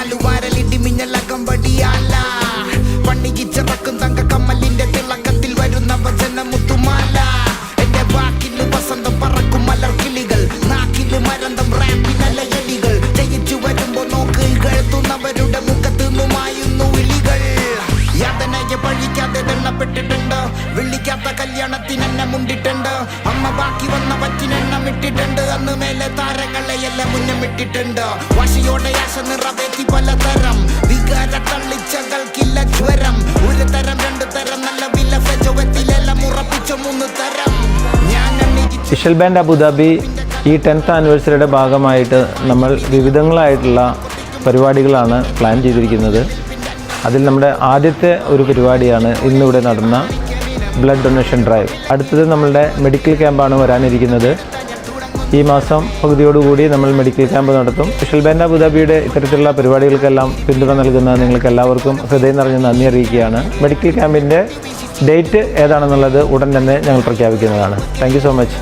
നാലുവാരലിടി മിന്നലകമ്പടിയാല പണിയിച്ചിറക്കും തങ്ക കമ്മലിന്റെ തിളക്കത്തിൽ വരുന്ന വചന മുത്തുമാല എന്റെ വാക്കില് വസന്തം പറക്കും മലർക്കിളികൾ നാക്കില് മരന്തം റാപ്പിനലയടികൾ ജയിച്ചു വരുമ്പോ നോക്കുകൾ തുന്നവരുടെ മുഖത്ത് നിന്നുമായുന്നു വിളികൾ യാതനയെ പഴിക്കാതെ ദണ്ണപ്പെട്ടിട്ടുണ്ട് വിളിക്കാത്ത കല്യാണത്തിന് എന്നെ മുണ്ടിട്ടുണ്ട് അമ്മ ബാക്കി വന്ന പറ്റിനെണ്ണം ഇട്ടിട്ടുണ്ട് അന്ന് മേലെ താരങ്ങളെയെല്ലാം മുന്നമിട്ടിട്ടുണ്ട് വാശിയോടെ ആശ നിറവേറ്റി പലതരം വികാര തള്ളിച്ചകൾക്കില്ല ജ്വരം ഒരു തരം രണ്ടു തരം നല്ല വില ഫെജോവത്തിലെല്ലാം ഉറപ്പിച്ച 3 തരം വിഷ്വൽ ബാൻഡ് അബുദാബി ഈ 10th ആനിവേഴ്സറിയുടെ ഭാഗമായിട്ട് നമ്മൾ വിവിധങ്ങളായിട്ടുള്ള പരിപാടികളാണ് പ്ലാൻ ചെയ്തിരിക്കുന്നത്. അതിൽ നമ്മുടെ ആദ്യത്തെ ഒരു പരിപാടിയാണ് ഇന്നിവിടെ നടന്ന ബ്ലഡ് ഡൊണേഷൻ ഡ്രൈവ്. അടുത്തത് നമ്മളുടെ മെഡിക്കൽ ക്യാമ്പാണ് വരാനിരിക്കുന്നത്. ഈ മാസം പകുതിയോടുകൂടി നമ്മൾ മെഡിക്കൽ ക്യാമ്പ് നടത്തും. വിഷ്വൽ ബാൻഡ് അബുദാബിയുടെ ഇത്തരത്തിലുള്ള പരിപാടികൾക്കെല്ലാം പിന്തുണ നൽകുന്ന നിങ്ങൾക്ക് എല്ലാവർക്കും ഹൃദയം നിറഞ്ഞ നന്ദി അറിയിക്കുകയാണ്. മെഡിക്കൽ ക്യാമ്പിൻ്റെ ഡേറ്റ് ഏതാണെന്നുള്ളത് ഉടൻ തന്നെ ഞങ്ങൾ പ്രഖ്യാപിക്കുന്നതാണ്. Thank you so much.